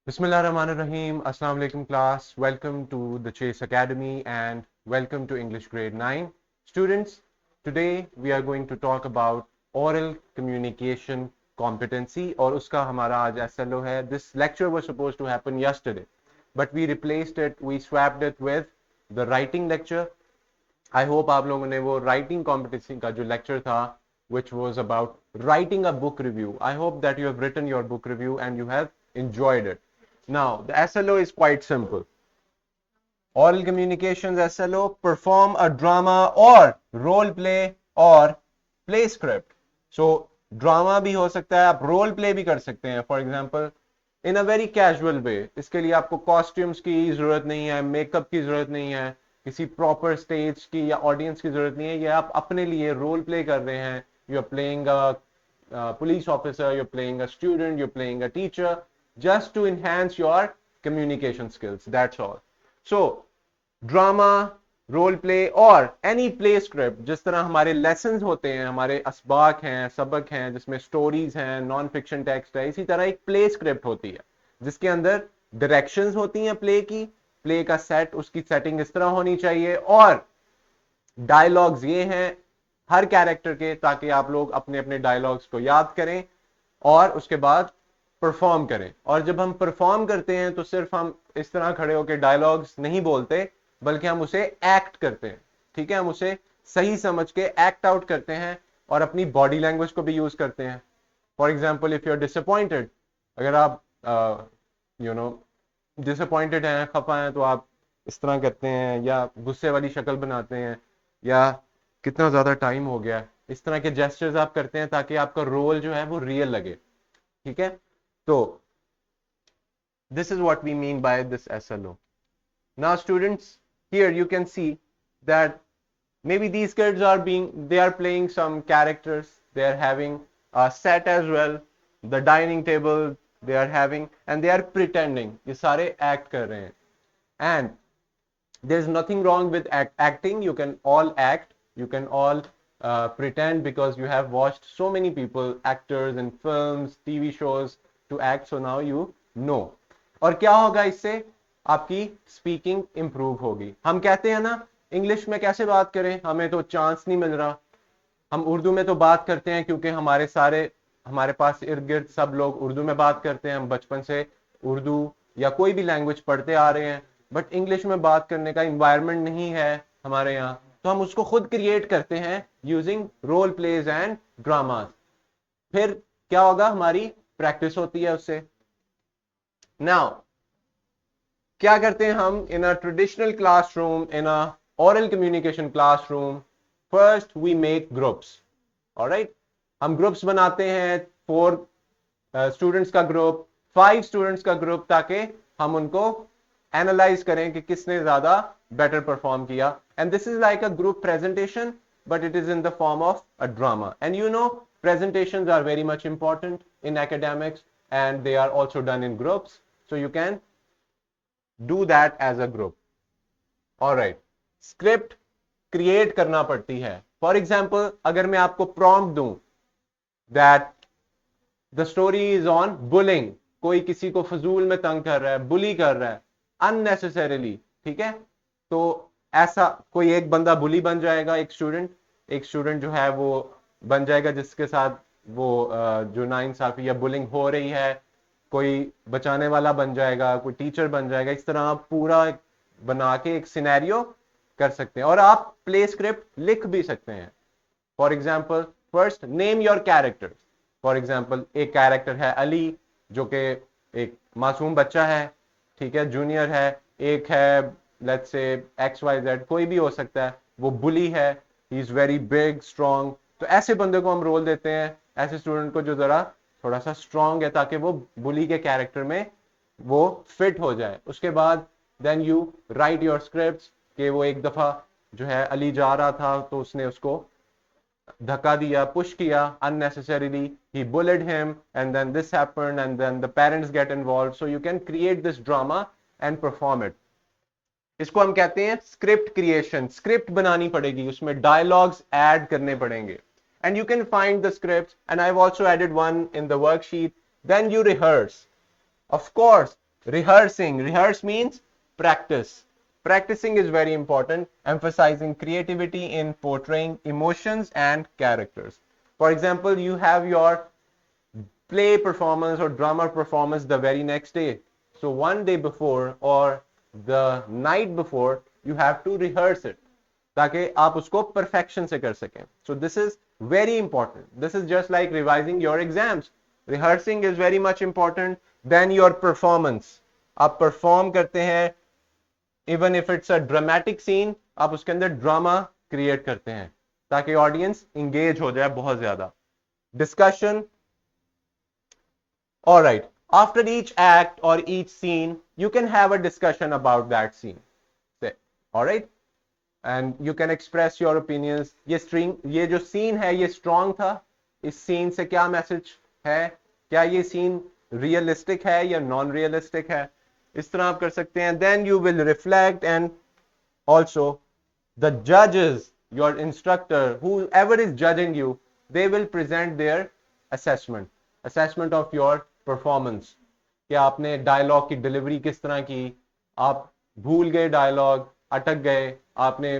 Bismillahirrahmanirrahim. Assalamu alaikum class. Welcome to the Chase Academy and welcome to English grade 9. Students, today we are going to talk about oral communication competency और उसका हमारा आज SLO है. This lecture was supposed to happen yesterday, but we replaced it, we swapped it with the writing lecture. I hope आप लोगों ने वो writing competition का जो lecture था which was about writing a book review. I hope that you have written your book review and you have enjoyed it. Now, the SLO is quite simple. Oral communications SLO, perform a drama or role play or play script. So, drama भी हो सकता है, आप role play भी कर सकते हैं. For example in a very casual way. इसके लिए आपको कॉस्ट्यूम्स की जरूरत नहीं है, मेकअप की जरूरत नहीं है, किसी प्रॉपर स्टेज की या ऑडियंस की जरूरत नहीं है. ये आप अपने लिए रोल प्ले कर रहे हैं. You are playing a police officer, you're playing a student, you're playing a teacher, just to enhance your communication skills. That's all. So, drama, role play और एनी प्ले स्क्रिप्ट, जिस तरह हमारे lessons होते हैं, हमारे असबाक हैं, सबक हैं जिसमें स्टोरीज हैं, नॉन फिक्शन टेक्स्ट है, इसी तरह एक प्ले स्क्रिप्ट होती है जिसके अंदर डायरेक्शंस होती हैं प्ले की, प्ले का सेट, उसकी सेटिंग इस तरह होनी चाहिए और डायलॉग्स ये हैं हर कैरेक्टर के, ताकि आप लोग अपने अपने डायलॉग्स को याद करें और उसके बाद परफॉर्म करें. और जब हम परफॉर्म करते हैं तो सिर्फ हम इस तरह खड़े होकर डायलॉग्स नहीं बोलते, बल्कि हम उसे एक्ट करते हैं. ठीक है, हम उसे सही समझ के एक्ट आउट करते हैं और अपनी बॉडी लैंग्वेज को भी यूज करते हैं. For example if you are disappointed, अगर आप यू नो डिसअपॉइंटेड हैं, खफा हैं, तो आप इस तरह करते हैं या गुस्से वाली शक्ल बनाते हैं या कितना ज्यादा टाइम हो गया, इस तरह के जेस्चर्स आप करते हैं ताकि आपका रोल जो है वो रियल लगे. ठीक है, तो this is what we mean by this SLO. Now students, here you can see that maybe these kids are they are playing some characters, they are having a set as well, the dining table they are having, and they are pretending. ये सारे act कर रहे हैं. And there's nothing wrong with acting. You can all act, you can all pretend, because you have watched so many people, actors in films, TV shows, to act. So now you know. और क्या होगा इससे? आपकी speaking improve होगी. हम कहते हैं ना, इंग्लिश में कैसे बात करें, हमें तो चांस नहीं मिल रहा. हम उर्दू में तो बात करते हैं क्योंकि हमारे पास इर्द गिर्द सब लोग उर्दू में बात करते हैं. हम बचपन से उर्दू या कोई भी लैंग्वेज पढ़ते आ रहे हैं, बट इंग्लिश में बात करने का इन्वायरमेंट नहीं है हमारे यहाँ. तो हम उसको खुद क्रिएट करते हैं using role plays and dramas. फिर क्या होगा, हमारी प्रैक्टिस होती है उससे. नाउ क्या करते हैं हम in a traditional classroom, in a oral communication classroom? First we make groups. Alright, हम ग्रुप्स बनाते हैं. 4 स्टूडेंट्स का ग्रुप, 5 स्टूडेंट्स का ग्रुप, ताकि हम उनको एनालाइज करें कि किसने ज्यादा बेटर परफॉर्म किया. And this is like a group presentation, but it is in the form of a drama. And you know, presentations are very much important in academics and they are also done in groups. So you can do that as a group. All right. Script create करना पड़ती है. For example अगर मैं आपको prompt दूं that the story is on bullying, कोई किसी को फजूल में तंग कर रहा है, बुली कर रहा है अननेसेसरीली, ठीक है, तो ऐसा कोई एक बंदा बुली बन जाएगा, एक स्टूडेंट जो है वो बन जाएगा जिसके साथ वो जो नाइंसाफी या बुलिंग हो रही है, कोई बचाने वाला बन जाएगा, कोई टीचर बन जाएगा. इस तरह आप पूरा बना के एक सिनेरियो कर सकते हैं. और आप प्ले स्क्रिप्ट लिख भी सकते हैं. For example first name your characters. For example एक कैरेक्टर है अली, जो कि एक मासूम बच्चा है, ठीक है, जूनियर है. एक है लेट्स से XYZ, कोई भी हो सकता है, वो बुली है, he is very big strong. तो ऐसे बंदे को हम रोल देते हैं, ऐसे स्टूडेंट को जो जरा थोड़ा सा स्ट्रॉन्ग है, ताकि वो बुली के कैरेक्टर में वो फिट हो जाए. उसके बाद then you write your script कि वो एक दफा जो है अली जा रहा था तो उसने उसको धक्का दिया, पुश किया unnecessarily, he bullied him and then this happened and then the parents get involved. So you can create this drama and perform it. इसको हम कहते हैं स्क्रिप्ट क्रिएशन. स्क्रिप्ट बनानी पड़ेगी, उसमें डायलॉग्स ऐड करने पड़ेंगे. And you can find the scripts, and I've also added one in the worksheet. Then you rehearse. Of course, Rehearsing. Rehearse means practice. Practicing is very important, emphasizing creativity in portraying emotions and characters. For example, you have your play performance or drama performance the very next day. So one day before or the night before, you have to rehearse it ताकि आप उसको perfection से कर सकें. So this is very important. This is just like revising your exams. Rehearsing is very much important. Then your performance. आप perform करते हैं, even if it's a dramatic scene, आप उसके अंदर drama create करते हैं ताकि audience engage हो जाए बहुत ज़्यादा. Discussion. All right. After each act or each scene, you can have a discussion about that scene. Say, all right. And you can express your opinions. ये जो scene है ये strong था. इस scene से क्या message है? क्या ये scene realistic है या non-realistic है? इस तरह आप कर सकते हैं. Then you will reflect, and also the judges, your instructor, whoever is judging you, they will present their assessment of your performance. कि आपने डायलॉग की डिलीवरी किस तरह की, आप भूल गए डायलॉग, अटक गए, आपने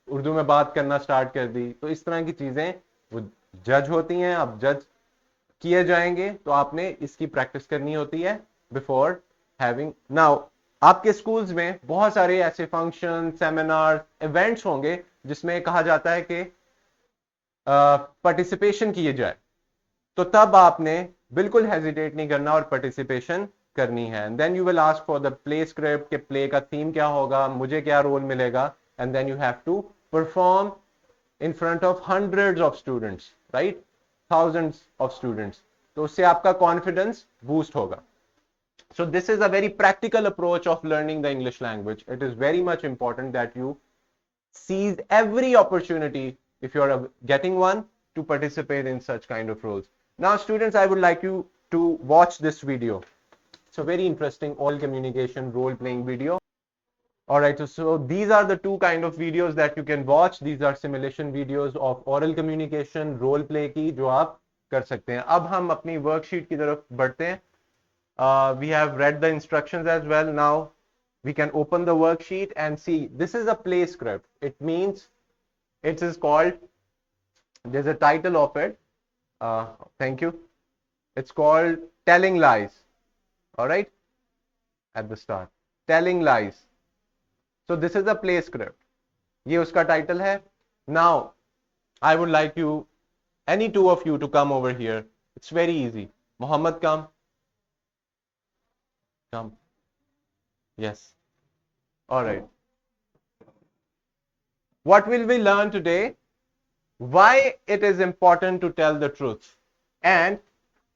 उर्दू में बात करना स्टार्ट कर दी. तो इस तरह की चीजें वो जज होती हैं. आप जज किए जाएंगे तो आपने इसकी प्रैक्टिस करनी होती है बिफोर हैविंग. नाउ आपके स्कूल्स में बहुत सारे ऐसे फंक्शन, सेमिनार, इवेंट्स होंगे जिसमें कहा जाता है कि पार्टिसिपेशन किए जाए. तो तब आपने बिल्कुल हेजिटेट नहीं करना और पार्टिसिपेशन करनी है. And then you will ask for the play script के प्ले का थीम क्या होगा, मुझे क्या रोल मिलेगा. And then you have to perform in front of hundreds of students, right? Thousands of students. तो उससे आपका confidence boost होगा. So this is a very practical approach of learning the English language. It is very much important that you seize every opportunity, if you are getting one, to participate in such kind of roles. Now students, I would like you to watch this video. It's a very interesting oral communication role playing video. Alright, so these are the two kind of videos that you can watch. These are simulation videos of oral communication, role play की जो आप कर सकते हैं. अब हम अपनी worksheet की तरफ बढ़ते हैं. We have read the instructions as well. Now we can open the worksheet and see. This is a play script. It means it is called, there's a title of it. Thank you. It's called Telling Lies. Alright, at the start. Telling Lies. So this is a play script. ये उसका title है. Now, I would like you, any two of you, to come over here. It's very easy. Muhammad, come. Come. Yes. All right. What will we learn today? Why it is important to tell the truth. And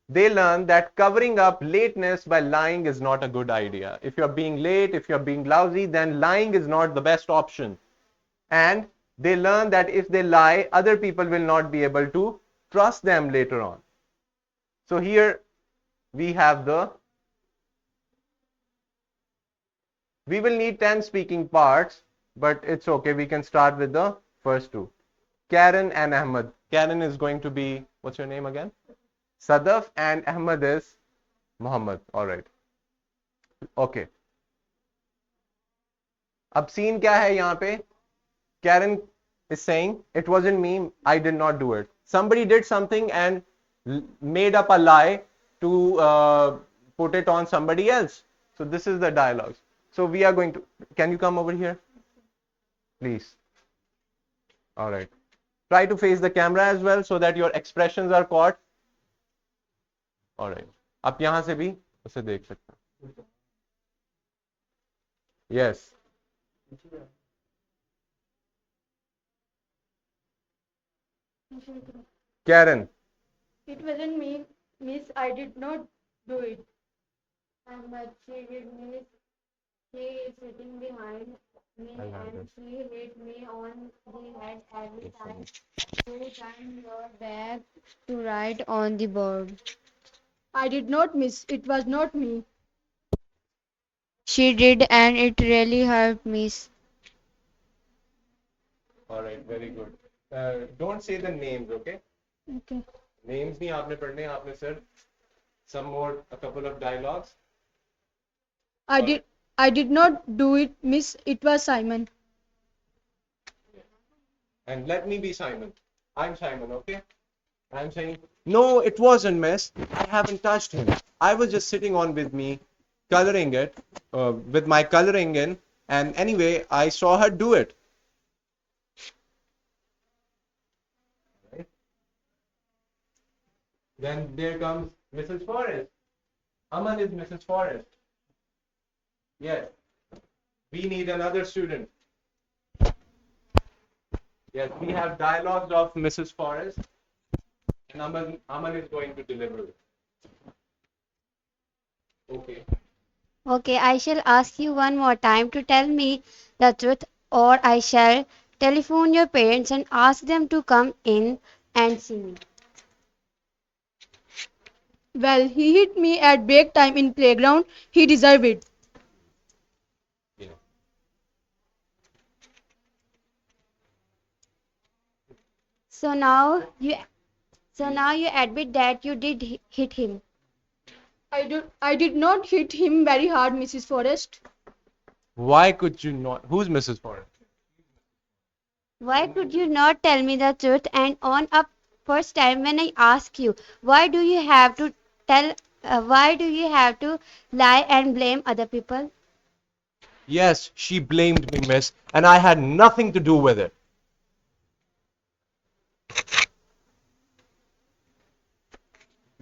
they learn that covering up lateness by lying is not a good idea. If you're being late, if you're being lousy, then lying is not the best option. And they learn that if they lie, other people will not be able to trust them later on. So here we have we will need 10 speaking parts, but it's okay. We can start with the first two. Karen and Ahmed. Karen is going to be, what's your name again? Sadaf, and Ahmed is Muhammad. All right. Okay. अब scene क्या है यहाँ पे? Karen is saying, it wasn't me, I did not do it. Somebody did something and made up a lie to put it on somebody else. So this is the dialogue. So we are going to, can you come over here? Please. All right. Try to face the camera as well so that your expressions are caught. All right. आप यहाँ से भी उसे देख सकते हैं. Yes. Karen. It wasn't me, miss. I did not do it. But she did, miss. She is sitting behind me and she hit me on the head every time you turn your back to write on the board. I did not, miss. It was not me. She did, and it really hurt, miss. All right, very good. Don't say the names, okay? Okay. Names नहीं आपने पढ़ने, आपने सिर्फ some more, a couple of dialogues. I did I did not do it, miss. It was Simon. And let me be Simon. I'm Simon, okay? I'm saying, no, it wasn't, miss. I haven't touched him. I was just sitting on with me, coloring it, with my coloring in, and anyway, I saw her do it. Right? Then there comes Mrs. Forrest. Aman is Mrs. Forrest. Yes. We need another student. Yes, we have dialogues of Mrs. Forrest, and Aman is going to deliver it. Okay. Okay, I shall ask you one more time to tell me the truth, or I shall telephone your parents and ask them to come in and see me. Well, he hit me at break time in playground. He deserved it. Yeah. So now you admit that you did hit him. I did not hit him very hard, Mrs. Forrest. Why could you not? Who's Mrs. Forrest? Why could you not tell me the truth and on up first time when I ask you, why do you have to tell why do you have to lie and blame other people? Yes, she blamed me, miss, and I had nothing to do with it.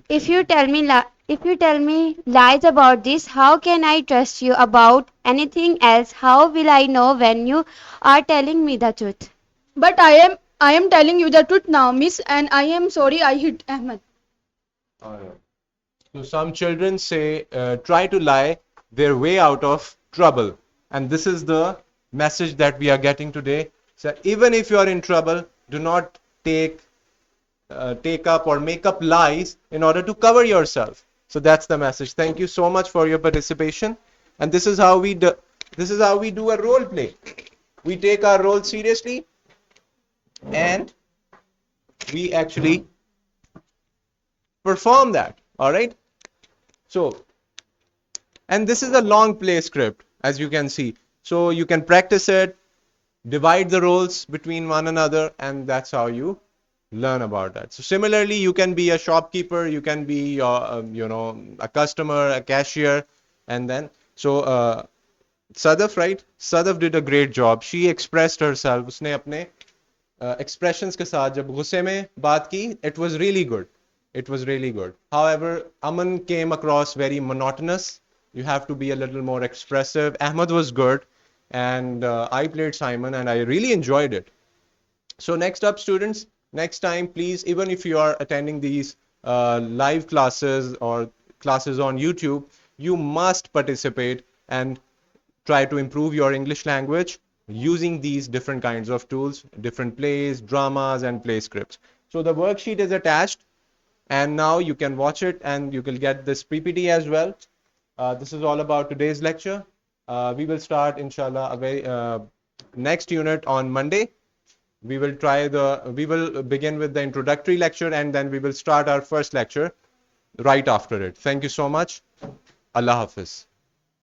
If you tell me lies about this, how can I trust you about anything else? How will I know when you are telling me the truth? But I am telling you the truth now, miss, and I am sorry I hit Ahmed. Alright. So some children say, try to lie their way out of trouble. And this is the message that we are getting today. So even if you are in trouble, do not take up or make up lies in order to cover yourself. So that's the message. Thank you so much for your participation. And this is how we do a role play. We take our role seriously and we actually perform that. All right. So, and this is a long play script, as you can see. So you can practice it, divide the roles between one another, and that's how you learn about that. So similarly, you can be a shopkeeper, you can be a customer, a cashier, and then Sadaf, right? Sadaf did a great job. She expressed herself. उसने अपने expressions के साथ जब गुस्से में बात की, it was really good. It was really good. However, Aman came across very monotonous. You have to be a little more expressive. Ahmed was good, and I played Simon, and I really enjoyed it. So next up, students, next time, please, even if you are attending these live classes or classes on YouTube, you must participate and try to improve your English language using these different kinds of tools, different plays, dramas, and play scripts. So the worksheet is attached, and now you can watch it and you will get this PPT as well. This is all about today's lecture. We will start, inshallah, a very next unit on Monday. We will begin with the introductory lecture and then we will start our first lecture right after it. Thank you so much. Allah Hafiz.